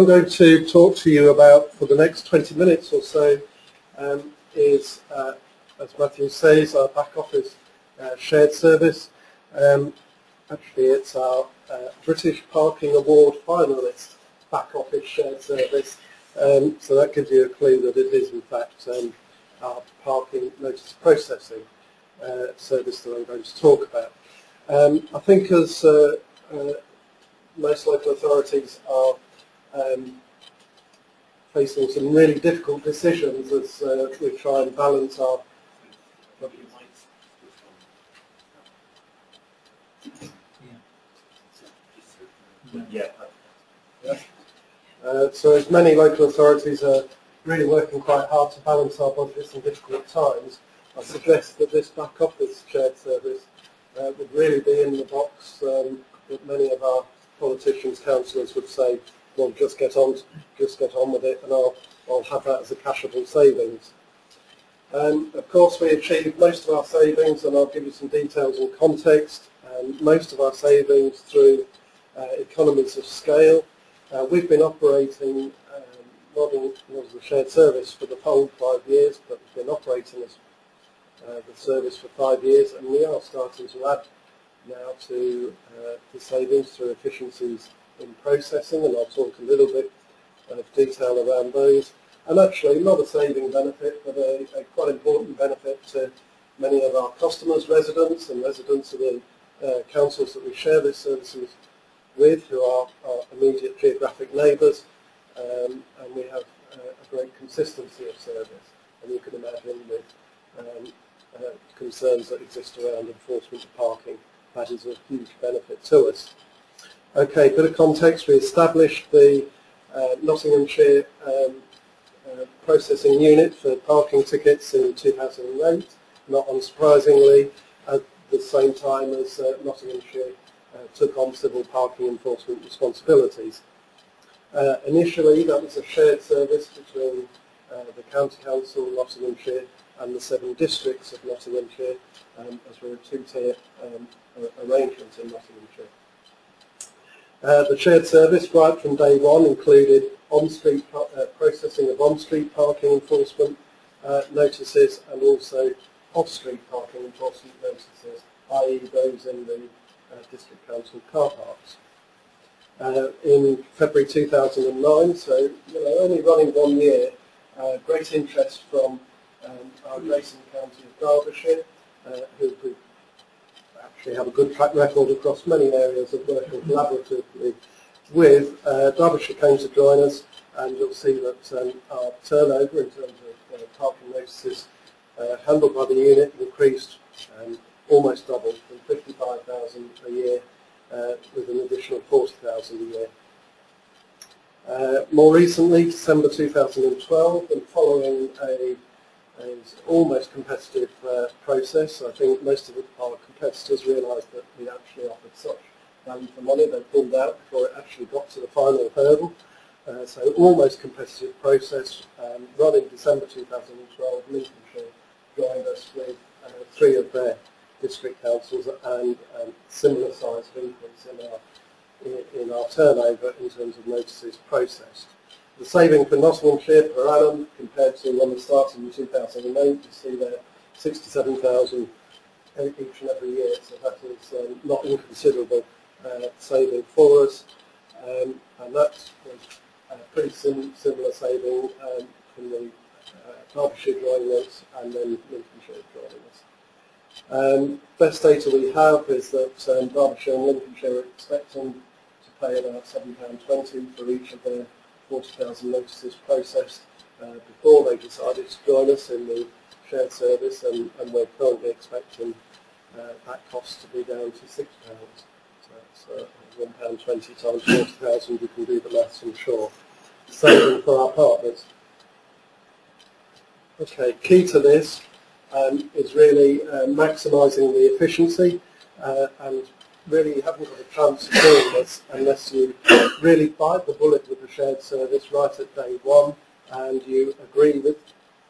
I'm going to talk to you about for the next 20 minutes or so is, as Matthew says, our back office shared service. Actually, it's our British Parking Award finalist back office shared service. So that gives you a clue that it is in fact our parking notice processing service that I'm going to talk about. I think as most local authorities are facing some really difficult decisions as we try and balance our so as many local authorities are really working quite hard to balance our budgets in difficult times, I suggest that this back office shared service would really be in the box that many of our politicians, councillors would say, well, just get on with it, and I'll have that as a cashable savings. Of course, we achieved most of our savings, and I'll give you some details and context. Most of our savings through economies of scale. We've been operating Nottingham as a shared service for the whole 5 years, but we've been operating as the service for 5 years, and we are starting to add now to the savings through efficiencies in processing, and I'll talk a little bit of detail around those. And actually not a saving benefit, but a quite important benefit to many of our customers, residents, and residents of the councils that we share these services with, who are our immediate geographic neighbours, and we have a great consistency of service. And you can imagine with concerns that exist around enforcement of parking, that is a huge benefit to us. Okay, bit of context. We established the Nottinghamshire processing unit for parking tickets in 2008, not unsurprisingly, at the same time as Nottinghamshire took on civil parking enforcement responsibilities. Initially, that was a shared service between the County Council, Nottinghamshire, and the 7 districts of Nottinghamshire, as we're a two-tier arrangement in Nottinghamshire. The shared service right from day one included on-street processing of on-street parking enforcement notices and also off-street parking enforcement notices, i.e. those in the district council car parks. In February 2009, so only running 1 year, great interest from our adjacent county of Derbyshire, who actually have a good track record across many areas of working collaboratively with. Derbyshire came to join us, and you'll see that our turnover in terms of parking notices handled by the unit increased almost doubled from 55,000 a year with an additional 40,000 a year. More recently, December 2012, and following an almost competitive process, I think most of our competitors realised that we actually offered such value for money, they pulled out before it actually got to the final hurdle. So almost competitive process, running December 2012, Lincolnshire joined us with 3 of their district councils and similar size of increase in our turnover in terms of notices processed. The saving for Nottinghamshire per annum compared to when we started in 2008, you see there 67,000 each and every year, so that is not inconsiderable saving for us, and that was a pretty similar saving from the Derbyshire joining us and then Lincolnshire joining us. Best data we have is that Derbyshire and Lincolnshire are expecting to pay about £7.20 for each of their 40,000 notices processed before they decided to join us in the shared service, and we're currently expecting that cost to be down to £6. So that's £1.20 times 40,000, you can do the maths, I'm sure. Saving for our partners. Okay, key to this is really maximising the efficiency, and really you haven't got a chance of doing this unless you really bite the bullet with the shared service right at day one, and you agree with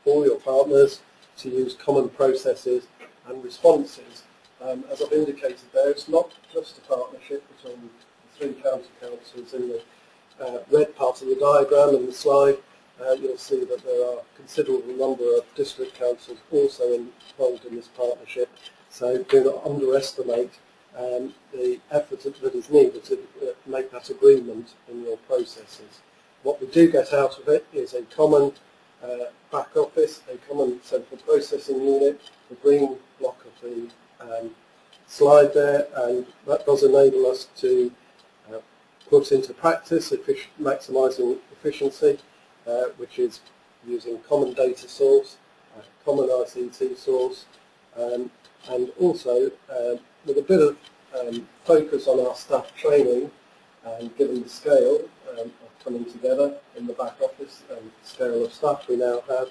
all your partners to use common processes and responses. As I've indicated there, it's not just a partnership between the 3 county councils in the red part of the diagram in the slide, you'll see that there are a considerable number of district councils also involved in this partnership. So do not underestimate the effort that is needed to make that agreement in your processes. What we do get out of it is a common back office, a common central processing unit, the green block of the slide there, and that does enable us to put into practice maximising efficiency, which is using common data source, common ICT source, and also with a bit of focus on our staff training, and given the scale of coming together in the back office and scale of staff we now have,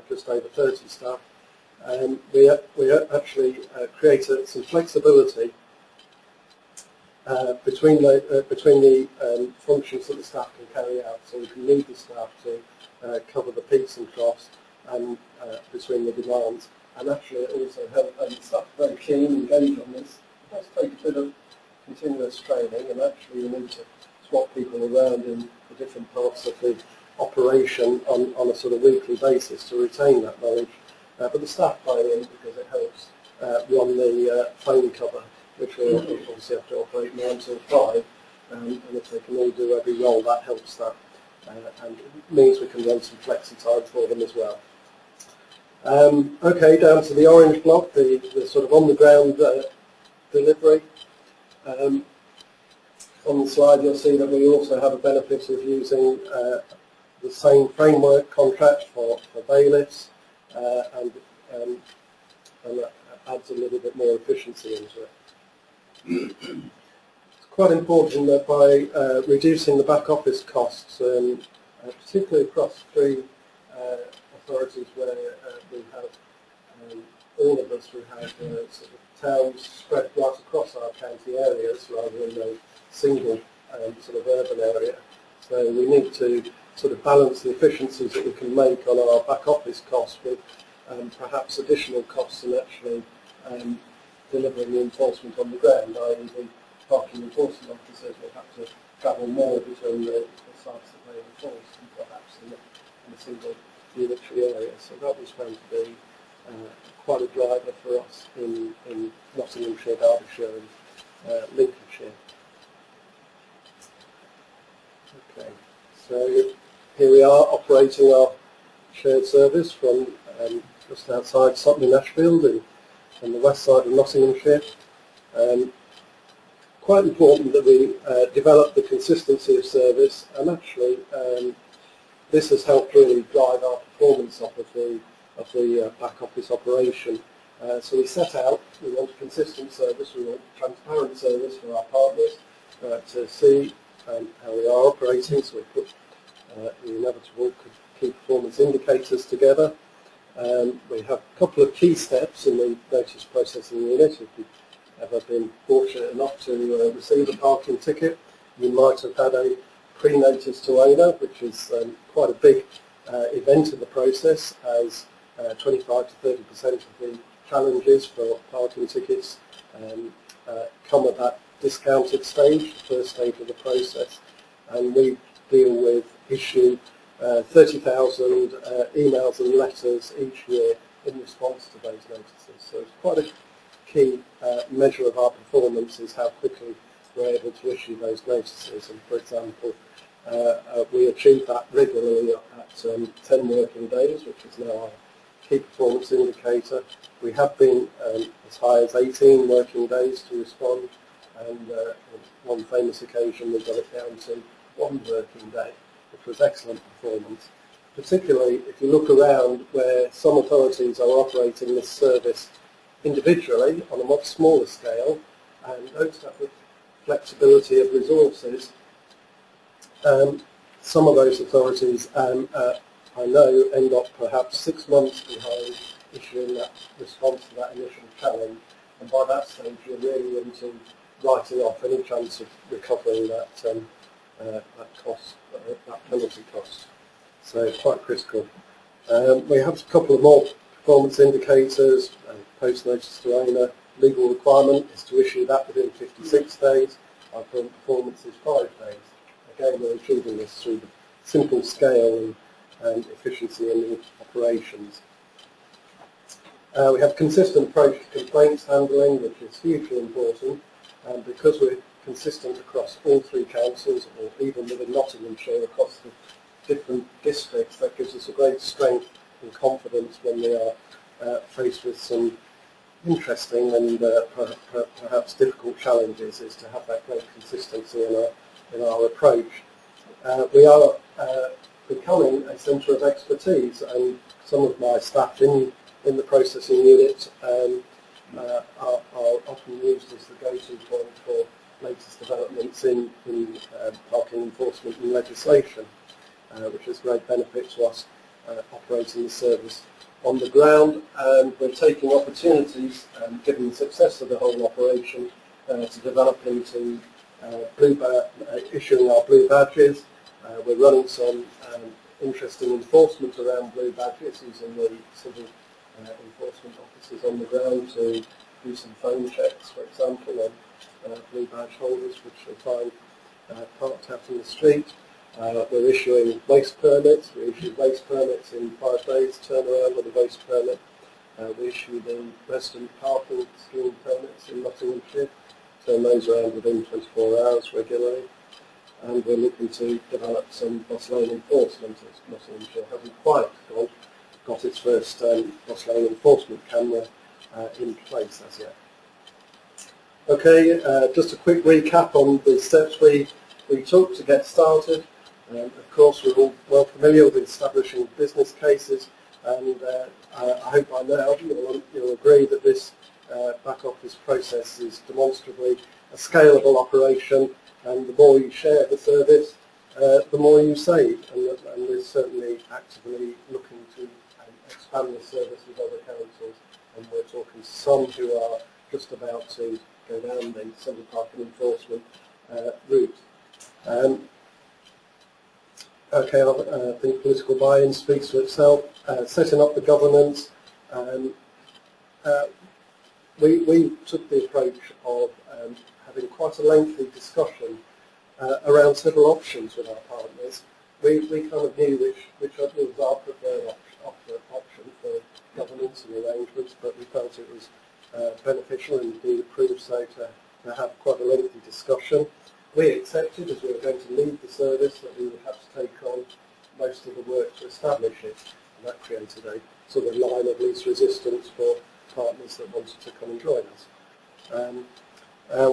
just over 30 staff, we actually created some flexibility between the functions that the staff can carry out, so we can need the staff to cover the peaks and troughs and between the demands. And actually it also helps, and the staff are very keen and engaged on this. It does take a bit of continuous training, and actually you need to swap people around in the different parts of the operation on a sort of weekly basis to retain that knowledge. But the staff buy in because it helps run the phone cover, which will obviously have to operate 9 till 5, and if they can all do every role, that helps that, and it means we can run some flexi time for them as well. Okay, down to the orange block, the sort of on-the-ground delivery. On the slide you'll see that we also have a benefit of using the same framework contract for bailiffs, and that adds a little bit more efficiency into it. It's quite important that by reducing the back office costs, particularly across 3 authorities where we have, all of us, we have sort of towns spread right across our county areas rather than a single sort of urban area. So we need to sort of balance the efficiencies that we can make on our back office costs with perhaps additional costs in actually delivering the enforcement on the ground, i.e. the parking enforcement officers will have to travel more between the sites that they enforce and perhaps in a single unitary area. So that was going to be quite a driver for us in Nottinghamshire, Derbyshire and Lincolnshire. Okay, so here we are operating our shared service from just outside Sutton in Ashfield on the west side of Nottinghamshire. Quite important that we develop the consistency of service, and actually this has helped really drive our performance of the back office operation. So we set out, we want consistent service, we want transparent service for our partners to see how we are operating, so we put the inevitable key performance indicators together. We have a couple of key steps in the notice processing unit. If you've ever been fortunate enough to receive a parking ticket, you might have had a pre-notice to owner, which is quite a big event in the process, as 25 to 30% of the challenges for parking tickets come at that discounted stage, the first stage of the process, and we deal with issue 30,000 emails and letters each year in response to those notices. So it's quite a key measure of our performance is how quickly we're able to issue those notices. And for example, we achieve that regularly at 10 working days, which is now our key performance indicator. We have been as high as 18 working days to respond, and on one famous occasion we got it down to 1 working day, which was excellent performance. Particularly if you look around where some authorities are operating this service individually on a much smaller scale and don't have the flexibility of resources. Some of those authorities, I know, end up perhaps 6 months behind issuing that response to that initial challenge, and by that stage you're really into writing off any chance of recovering that cost, that penalty cost. So quite critical. We have a couple of more performance indicators. Post notice to owner, legal requirement is to issue that within 56 days. Our current performance is 5 days. again, we're achieving this through the simple scale and efficiency in the operations. We have a consistent approach to complaints handling, which is hugely important, and because we're consistent across all three councils, or even within Nottinghamshire across the different districts, that gives us a great strength and confidence when we are faced with some interesting and perhaps difficult challenges, is to have that great consistency in our approach. We are becoming a centre of expertise, and some of my staff in the processing unit are often used as the go-to point for latest developments in parking enforcement and legislation, which is a great benefit to us operating the service on the ground. And we're taking opportunities, given the success of the whole operation, to develop into issuing our blue badges. We're running some interesting enforcement around blue badges, using the civil enforcement officers on the ground to do some phone checks, for example, on blue badge holders which they find parked out in the street. We're issuing waste permits. We issue waste permits in 5 days, turn around with a waste permit. We issue the resident parking scheme permits in Nottinghamshire, turn those around within 24 hours regularly. And we're looking to develop some bus lane enforcement, as Nottinghamshire hasn't quite got its first bus lane enforcement camera in place as yet. Okay, just a quick recap on the steps we took to get started. Of course, we're all well familiar with establishing business cases, and I hope by now you'll agree that this back office process is demonstrably a scalable operation, and the more you share the service, the more you save, and we're certainly actively looking to expand the service with other councils, and we're talking to some who are just about to go down the single parking enforcement route. Okay, I think political buy-in speaks for itself. Setting up the governance, we took the approach of having quite a lengthy discussion around several options with our partners. We kind of knew which was our preferred option for governance and arrangements, but we felt it was beneficial and indeed approved so to have quite a lengthy discussion. We accepted, as we were going to leave the service, that we would have to take on most of the work to establish it, and that created a sort of line of least resistance for partners that wanted to come and join us.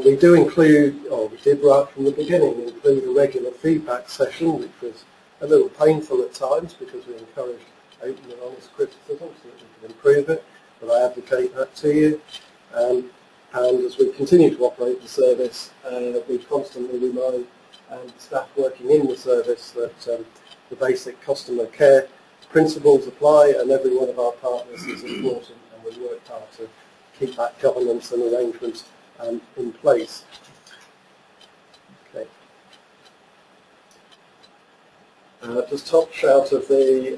We do include, or we did right from the beginning, include a regular feedback session, which was a little painful at times because we encouraged open and honest criticism so that we could improve it, but I advocate that to you. And as we continue to operate the service, we constantly remind staff working in the service that the basic customer care principles apply, and every one of our partners is important, and we work hard to keep that governance and arrangements in place. Okay. Just touch out of the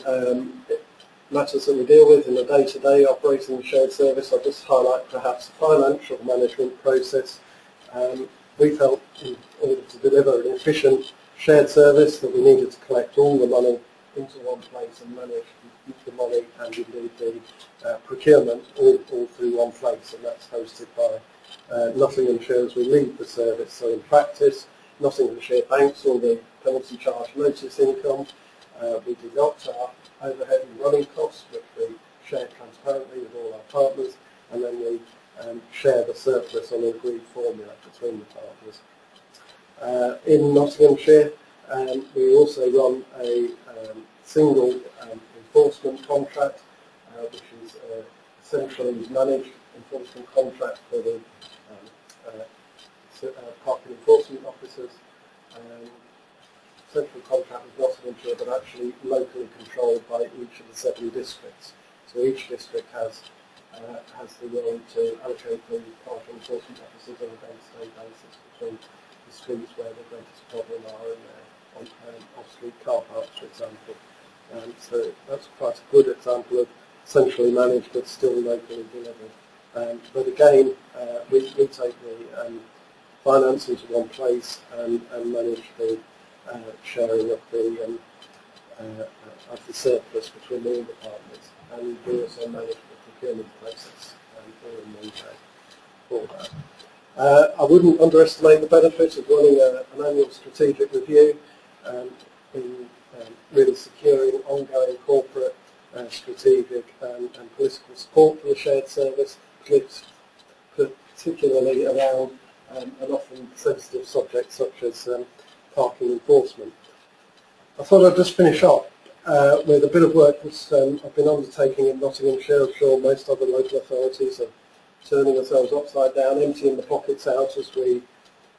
matters that we deal with in the day-to-day operating the shared service. I'll just highlight perhaps the financial management process. We felt in order to deliver an efficient shared service that we needed to collect all the money into one place and manage the money and indeed the procurement all through one place, and that's hosted by Nottinghamshire as we lead the service. So in practice, Nottinghamshire banks all the penalty charge notice income. We deduct our overhead and running costs, which we share transparently with all our partners, and then we share the surplus on an agreed formula between the partners. In Nottinghamshire, we also run a single enforcement contract, which is a centrally managed enforcement contract for the parking enforcement officers. Central contract with Nottinghamshire, but actually locally controlled by each of the 7 districts. So each district has the role to allocate the parking enforcement officers on a day-to-day basis between the streets where the greatest problem are on off-street car parks, for example. So that's quite a good example of centrally managed but still locally delivered. But again, we take the finance into one place and manage the sharing of the surplus between all departments, and we also manage the procurement process all in one day for that. I wouldn't underestimate the benefit of running an annual strategic review in really securing ongoing corporate, strategic and political support for the shared service, particularly around an often sensitive subject such as parking enforcement. I thought I'd just finish up with a bit of work that I've been undertaking in Nottinghamshire. I'm sure most other local authorities are turning themselves upside down, emptying the pockets out as we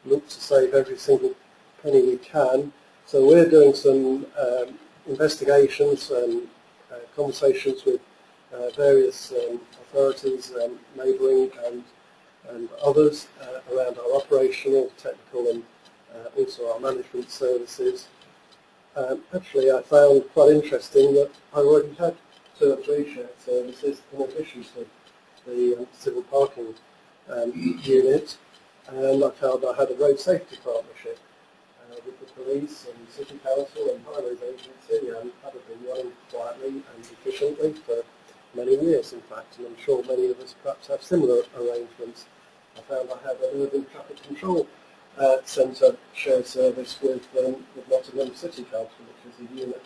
look to save every single penny we can. So we're doing some investigations and conversations with various authorities, neighbouring and others around our operational, technical and also our management services. Actually, I found quite interesting that I already had 2 or 3 shared services in addition to the civil parking unit, and I found I had a road safety partnership with the police and city council and highways agency, and that had been running quietly and efficiently for many years, in fact, and I'm sure many of us perhaps have similar arrangements. I found I had an urban traffic control centre shared service with Nottingham City Council, which is a unit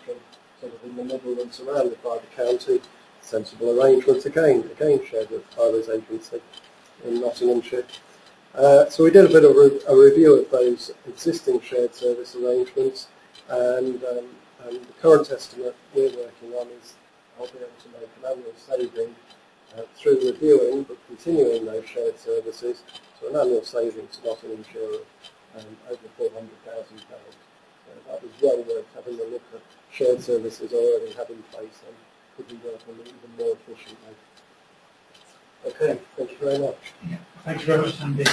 sort of in the middle and surrounded by the county. Sensible arrangements again shared with Highways Agency in Nottinghamshire. So we did a bit of a review of those existing shared service arrangements, and the current estimate we're working on is I'll be able to make an annual saving through reviewing but continuing those shared services, so an annual saving to Nottinghamshire of over £400,000. So that was well worth having a look at shared services already had in place and could be working even more efficiently. Okay, thank you very much. Yeah, thank you very much, Andy.